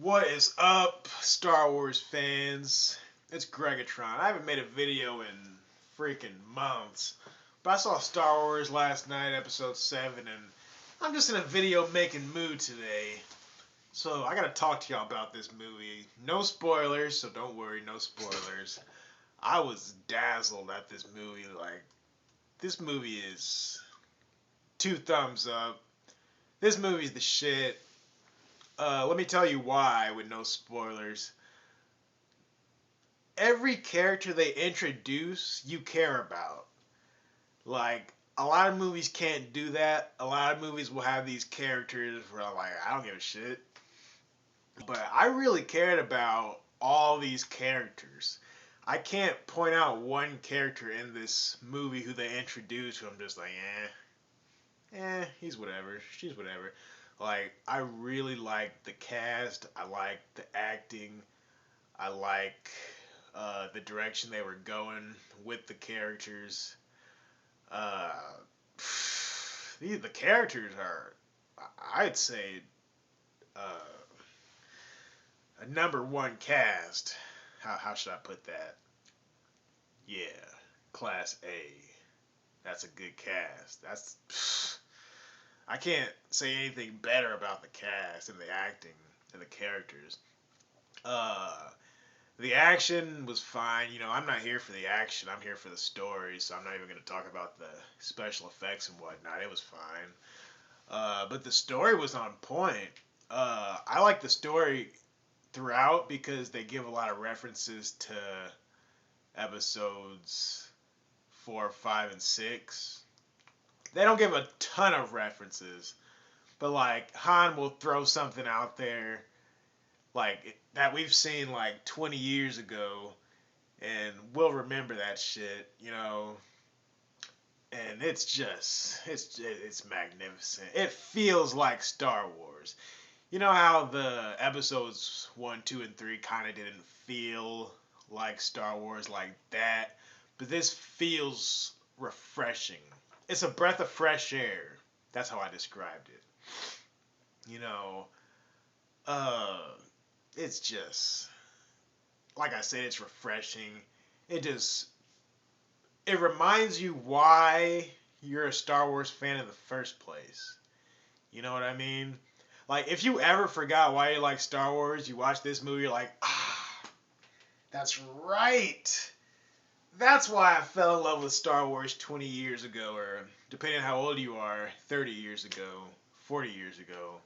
What is up, Star Wars fans? It's Greggatron. I haven't made a video in freaking months, but I saw Star Wars last night, episode 7, and I'm just in a video making mood today. So I gotta talk to y'all about this movie. No spoilers, so don't worry, no spoilers. I was dazzled at this movie. This movie is two thumbs up. This movie's the shit. Let me tell you why with no spoilers. Every character they introduce, you care about. Like, a lot of movies can't do that. A lot of movies will have these characters where I'm like, I don't give a shit. But I really cared about all these characters. I can't point out one character in this movie who they introduced who I'm just like, he's whatever. She's whatever. Like, I really like the cast. I like the acting. I like the direction they were going with the characters. Uh, the characters are, I'd say, uh, a number one cast. How should I put that? Yeah, Class A. That's a good cast. I can't say anything better about the cast and the acting and the characters. Uh, The action was fine. I'm not here for the action. I'm here for the story, so I'm not even going to talk about the special effects and whatnot. It was fine. But the story was on point. I like the story throughout because they give a lot of references to episodes 4, 5, and 6. They don't give a ton of references, but like Han will throw something out there like that we've seen like 20 years ago and we'll remember that shit. And it's magnificent. It feels like Star Wars. You know how the episodes 1, 2, and 3 kind of didn't feel like Star Wars like that, but this feels refreshing. It's a breath of fresh air. That's how I described it. You know, uh, it's just like I said, it's refreshing. It just it reminds you why you're a Star Wars fan in the first place. You know what I mean? Like, if you ever forgot why you like Star Wars, you watch this movie, you're like, that's right. That's why I fell in love with Star Wars 20 years ago, or depending on how old you are, 30 years ago, 40 years ago.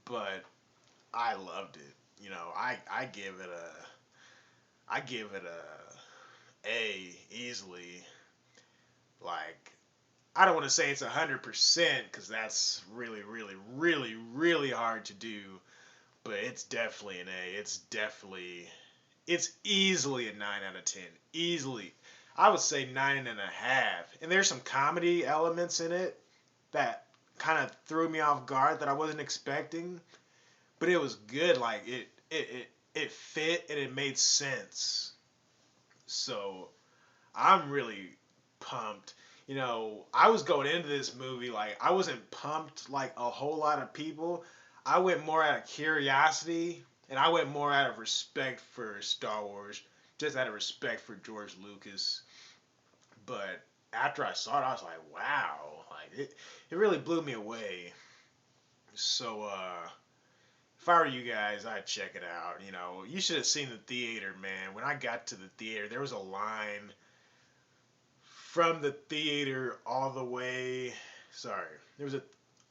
But I loved it. I give it a easily. Like, I don't want to say it's 100% because that's really, really, really, really hard to do. But it's definitely an A. It's easily a 9 out of 10. Easily. I would say 9.5. And there's some comedy elements in it that kind of threw me off guard that I wasn't expecting. But it was good. Like, it fit and it made sense. So I'm really pumped. I was going into this movie like I wasn't pumped like a whole lot of people. I went more out of curiosity and I went more out of respect for Star Wars, just out of respect for George Lucas. But after I saw it, I was like, wow, like it really blew me away. So if I were you guys, I'd check it out. You should have seen the theater, man. When I got to the theater, there was a line from the theater all the way. Sorry, there was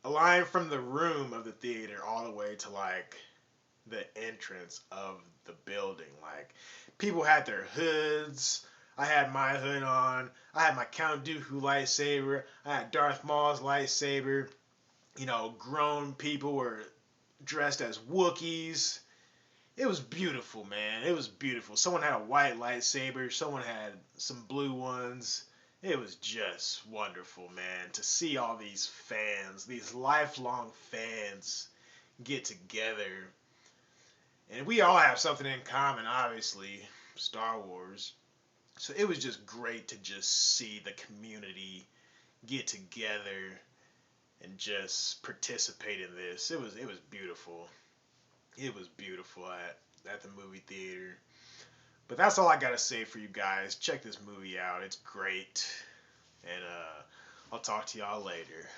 a line from the room of the theater all the way to like the entrance of the building. Like, people had their hoods. I had my hood on. I had my Count Dooku lightsaber. I had Darth Maul's lightsaber. Grown people were dressed as Wookiees. It was beautiful, man. It was beautiful. Someone had a white lightsaber. Someone had some blue ones. It was just wonderful, man, to see all these fans, these lifelong fans, get together. And we all have something in common, obviously, Star Wars. So it was just great to just see the community get together and just participate in this. It was beautiful. It was beautiful at the movie theater. But that's all I gotta say for you guys. Check this movie out. It's great. And I'll talk to y'all later.